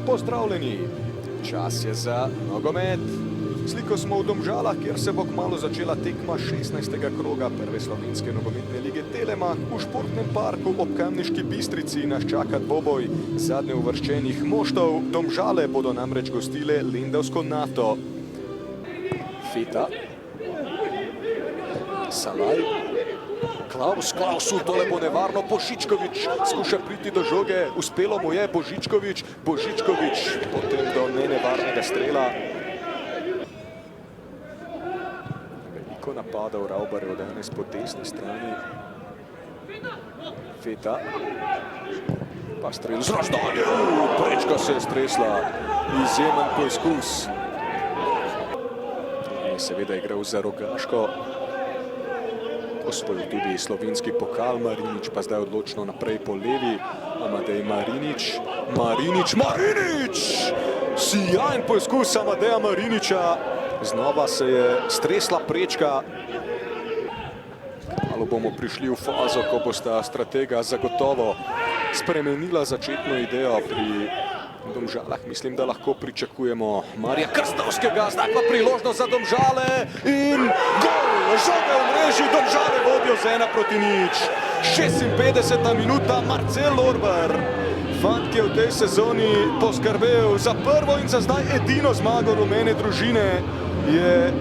pozdravljeni. Čas je za nogomet. Sliko smo v Domžalah, kjer se bo kmalu začela tekma 16. kroga prve slovenske nogometne lige Telemach. V športnem parku ob Kamniški Bistrici nas čaka dvoboj zadnje uvrščenih moštev. Domžale bodo namreč gostile lendavsko Nafto. Feta. Salaj. Klausu, tole bo nevarno. Božičkovič skuša priti do žoge. Uspelo mu je Božičkovič, potem do nenevarnega strela. Veliko napadov Raubarjev danes po desni strani. Feta. Pa strel z razdalje. Prečka se je stresla. Izjemen poizkus. Seveda je igral za Rogaško. Osvojil tudi slovenski pokal. Marinič pa zdaj odločno naprej po levi. Amadej Marinič. Sijajen poizkus Amadeja Mariniča. Znova se je stresla prečka. Malo bomo prišli v fazo, ko bosta stratega zagotovo spremenila začetno idejo pri Domžalah. Mislim, da lahko pričakujemo Marija Krstovskega. Zdaj pa priložnost za Domžale in gol! Žoga v mreži, Domžale vodijo z 1:0. 56. minuta, Marcel Lorber. Fant, ki je v tej sezoni poskrbel za prvo in za zdaj edino zmago rumene družine, je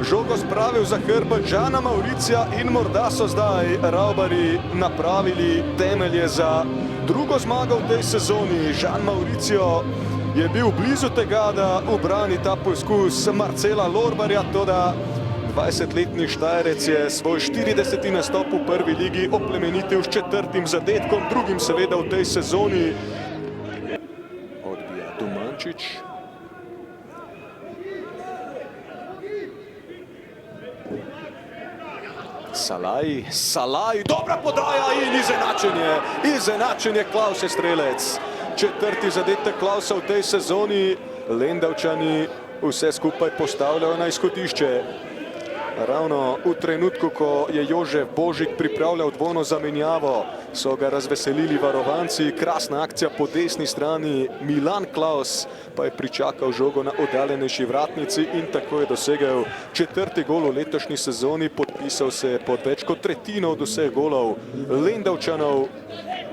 žogo spravil za hrbet Žana Mauricija in morda so zdaj Raubarji napravili temelje za drugo zmago v tej sezoni. Žan Mauricio je bil blizu tega, da ubrani ta poizkus Marcela Lorbarja, toda 20-letni Štajerec je svoj 40. nastop v prvi ligi oplemenitil s 4. zadetkom, drugim seveda v tej sezoni. Odbija Dumančič. Salaj, dobra podaja in izenačenje, Klaus je strelec. 4. zadetek Klausa v tej sezoni. Lendavčani vse skupaj postavljajo na izhodišče. Ravno v trenutku, ko je Jožef Božik pripravljal dvojno zamenjavo, so ga razveselili varovanci. Krasna akcija po desni strani. Milan Klaus pa je pričakal žogo na oddaljenejši vratnici in tako je dosegel 4. gol v letošnji sezoni. Podpisal se je pod več kot tretjino od vseh golov Lendavčanov.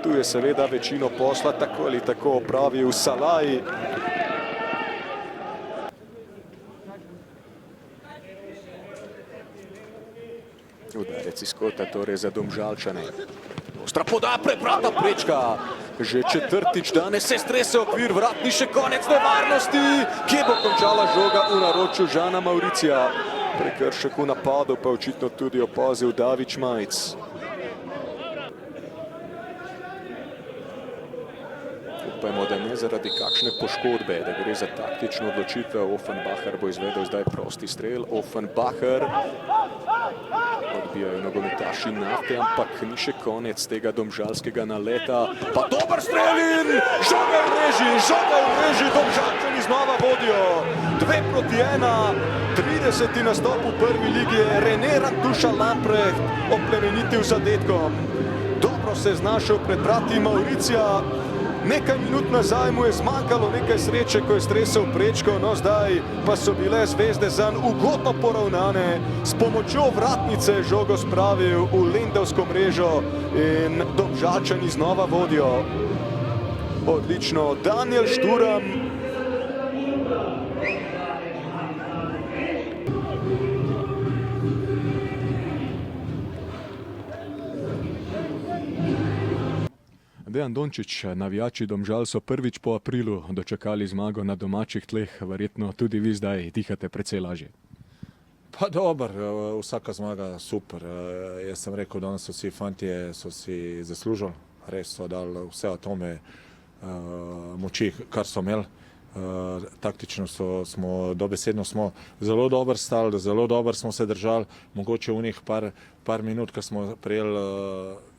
Tu je seveda večino posla tako ali tako opravil Salaj. Udarec iz kota, torej za Domžalčane. Ostra podaja, preprata prečka. Že 4. danes se strese okvir vratni, še konec nevarnosti. Kje bo končala žoga v naročju Žana Mauricija? Prekršek v napadu pa očitno tudi opazil David Šmajc. Upajmo, da ne zaradi kakšne poškodbe, da gre za taktično odločitev. Offenbacher bo izvedel zdaj prosti strel. Offenbacher. Odbijajo nogometaši Nafte, ampak ni še konec tega domžalskega naleta. Pa dober strel in žoga v mreži, Domžalčani znova vodijo. 2:1, 30. nastop v prvi ligi je Rene Rantuša Lamprecht oplemenitil zadetkom. Dobro se je znašel pred vrati Mauricija. Nekaj minut nazaj mu je zmanjkalo nekaj sreče, ko je stresel prečko, no zdaj pa so bile zvezde zanj ugodno poravnane. S pomočjo vratnice žogo spravil v lendavsko mrežo in Domžalčani znova vodijo. Odlično, Daniel Šturam. Dejan Dončić, navijači Domžal so prvič po aprilu dočakali zmago na domačih tleh. Verjetno tudi vi zdaj dihate precej lažje. Pa dober, vsaka zmaga super. Jaz sem rekel, danes so vsi fantje so si zaslužili. Res so dali vse atome moči, kar so imeli. Taktično smo, dobesedno smo zelo dobro stali, zelo dobro smo se držali. Mogoče v njih par minut, ko smo prijeli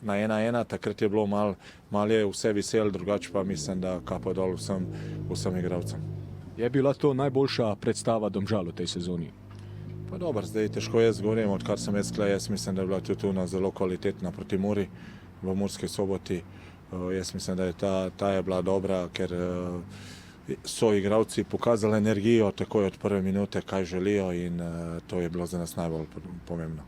na 1:1, takrat je bilo malo je vse vesel, drugače pa mislim, da kapo dol vsem igralcem. Je bila to najboljša predstava Domžal v tej sezoni? Pa dobro, zdaj težko jaz govorim, odkar sem jaz tukaj, jaz mislim, da je bila tudi ona zelo kvalitetna proti Muri v Murski Soboti. Jaz mislim, da je ta je bila dobra, ker so igralci pokazali energijo takoj od prve minute, kaj želijo in to je bilo za nas najbolj pomembno.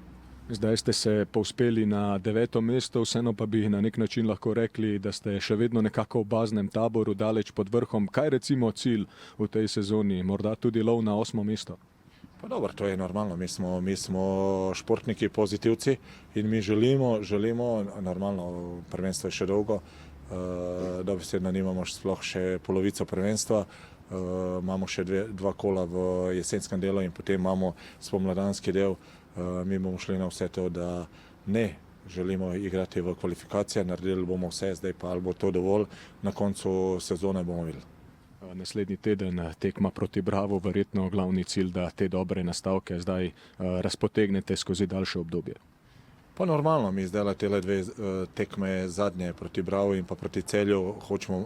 Zdaj ste se povzpeli na 9. mesto, vseeno pa bi na nek način lahko rekli, da ste še vedno nekako v baznem taboru, daleč pod vrhom. Kaj recimo cilj v tej sezoni? Morda tudi lov na 8. mesto? Pa dobro, to je normalno. Mi smo športniki, pozitivci in mi želimo, normalno, prvenstvo je še dolgo, dobesedno nimamo sploh še polovico prvenstva, imamo še dva kola v jesenskem delu in potem imamo spomladanski del. Mi bomo šli na vse to, da ne želimo igrati v kvalifikacijah, naredili bomo vse, zdaj pa ali bo to dovolj, na koncu sezone bomo videli. Naslednji teden tekma proti Bravo, verjetno glavni cilj, da te dobre nastavke zdaj razpotegnete skozi daljše obdobje. Pa normalno, mi zdaj tele dve tekme zadnje proti Bravo in pa proti Celju hočemo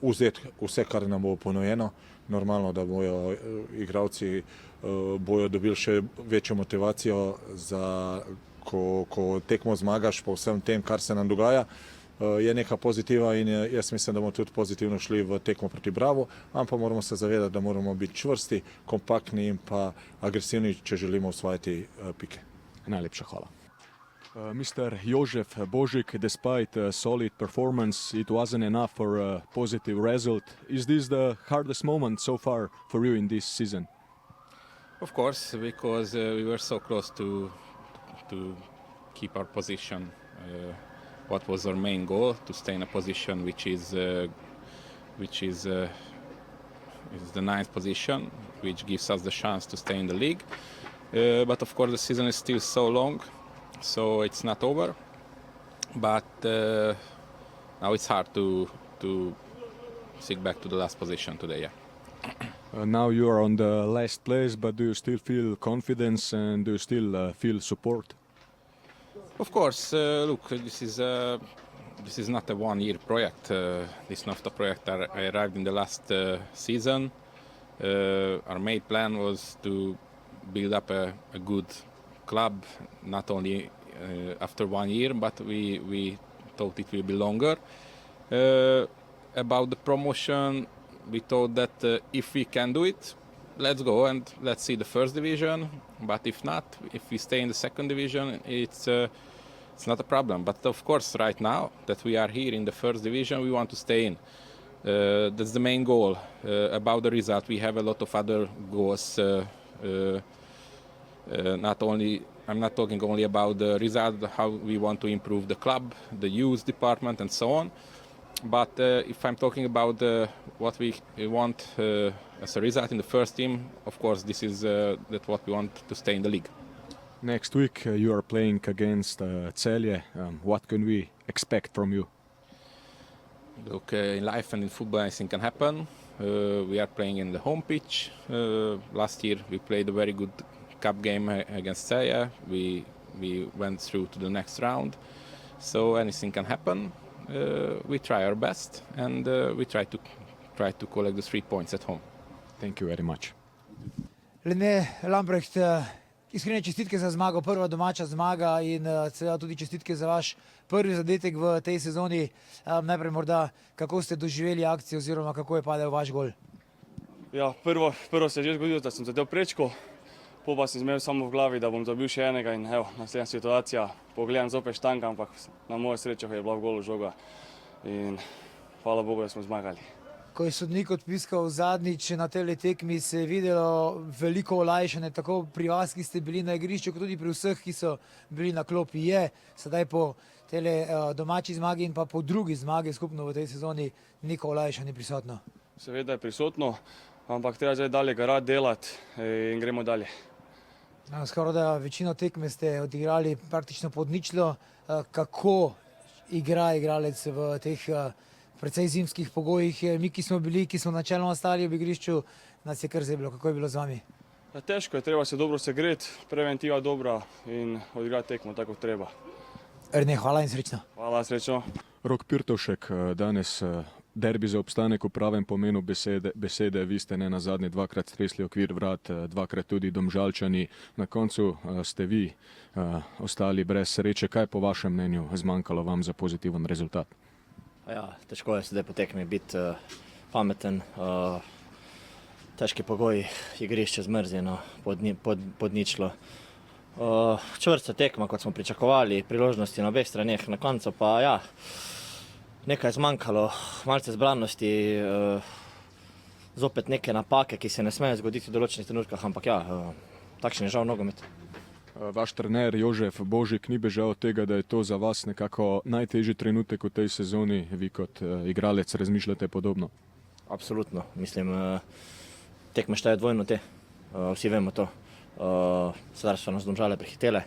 vzeti vse, kar nam bo ponujeno. Normalno, da bojo igralci bojo dobili še večjo motivacijo, ko tekmo zmagaš po vsem tem, kar se nam dogaja. Je neka pozitiva in jaz mislim, da bomo tudi pozitivno šli v tekmo proti Bravo, ampak moramo se zavedati, da moramo biti čvrsti, kompaktni in pa agresivni, če želimo osvajati pike. Najlepša hvala. Mr. Jožef Božik, despite a solid performance, it wasn't enough for a positive result. Is this the hardest moment so far for you in this season? Of course, because we were so close to keep our position. What was our main goal? To stay in a position which is the 9th position, which gives us the chance to stay in the league. But of course, the season is still so long, so it's not over. But now it's hard to stick back to the last position today. Yeah. Now you are on the last place, but do you still feel confidence and do you still feel support? Of course, look, this is not a one-year project. This NAFTA project I arrived in the last season. Our main plan was to build up a good club, not only after 1 year, but we thought it will be longer. About the promotion, we thought that if we can do it, let's go and let's see the first division. But if not, if we stay in the second division, it's not a problem. But of course, right now that we are here in the first division, we want to stay in. That's the main goal. About the result, we have a lot of other goals. I'm not talking only about the result, how we want to improve the club, the youth department, and so on. But if I'm talking about what we want as a result in the first team, of course, this is what we want to stay in the league. Next week you are playing against Celje. What can we expect from you? Look, in life and in football, anything can happen. We are playing in the home pitch. Last year we played a very good cup game against Celje. We went through to the next round. So anything can happen. We try our best and we try to collect the 3 points at home. Thank you very much. Lene Lambrecht, iskrene čestitke za zmago, prva domača zmaga in seveda tudi čestitke za vaš prvi zadetek v tej sezoni. Najprej morda, kako ste doživeli akcijo oziroma kako je padel vaš gol? Ja, prvo se je že zgodilo, da sem zadel prečko, pa sem imel samo v glavi, da bom dobil še enega in evo, naslednja situacija, pogledam zopet štanka, ampak na mojo srečo je bila v golu žoga in hvala Bogu, da smo zmagali. Ko je sodnik odpiskal zadnjič na tele tekmi, se je videlo veliko olajšanje, tako pri vas, ki ste bili na igrišču, kot tudi pri vseh, ki so bili na klopi. Je sedaj po tele domači zmagi in pa po drugi zmagi skupno v tej sezoni neko olajšanje prisotno? Seveda je prisotno, ampak treba zdaj dalje garati, delati in gremo dalje. Skoraj da večino tekme ste odigrali praktično pod ničlo. Kako igra igralec v teh precej zimskih pogojih? Mi, ki smo bili, ki smo načeloma stali v igrišču, nas je kar zeblo. Kako je bilo z vami? Težko je, treba se dobro segreti, preventiva dobra in odigrati tekmo tako treba. Erne, hvala in srečno. Hvala, srečno. Rok Pirtovšek, danes derbi za obstanek v pravem pomenu besede. Vi ste ne nazadnje dvakrat stresli okvir vrat, dvakrat tudi Domžalčani. Na koncu ste vi ostali brez sreče. Kaj je po vašem mnenju zmanjkalo vam za pozitiven rezultat? Ja, težko je sedaj po tekmi biti pameten, težki pogoji, igrišče zmrzjeno, pod ničlo. Čvrsta tekma, kot smo pričakovali, priložnosti na obeh straneh, na koncu pa ja, nekaj je zmanjkalo, malce zbranosti, zopet neke napake, ki se ne smejo zgoditi v določenih trenutkah, ampak ja, takšen je žal nogomet. Vaš trener Jožef Božik ni bežal od tega, da je to za vas nekako najtežji trenutek v tej sezoni. Vi kot igralec razmišljate podobno? Absolutno, mislim, tekme šteje dvojno te, vsi vemo to. Sedaj so nas Domžale prehitele.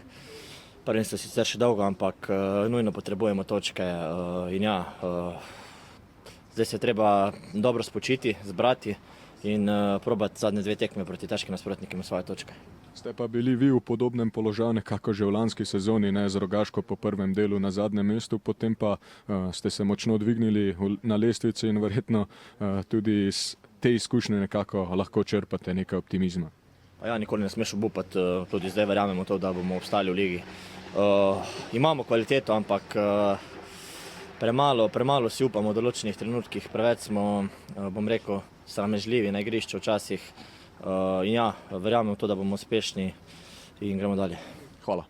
Prvenstvo sicer še dolgo, ampak nujno potrebujemo točke in ja, zdaj se je treba dobro spočiti, zbrati in probati zadnje 2 tekme proti težkim nasprotnikom svoje točke. Ste pa bili vi v podobnem položaju nekako že v lanski sezoni, ne, z Rogaško po prvem delu na zadnjem mestu, potem pa ste se močno dvignili na lestvici in verjetno tudi iz te izkušnje nekako lahko črpate nekaj optimizma. Ja, nikoli ne smeš obupati, tudi zdaj verjamemo to, da bomo obstali v ligi. Imamo kvaliteto, ampak premalo si upamo v določenih trenutkih, preveč smo, bom rekel, sramežljivi na igrišču včasih in ja, verjamemo to, da bomo uspešni in gremo dalje. Hvala.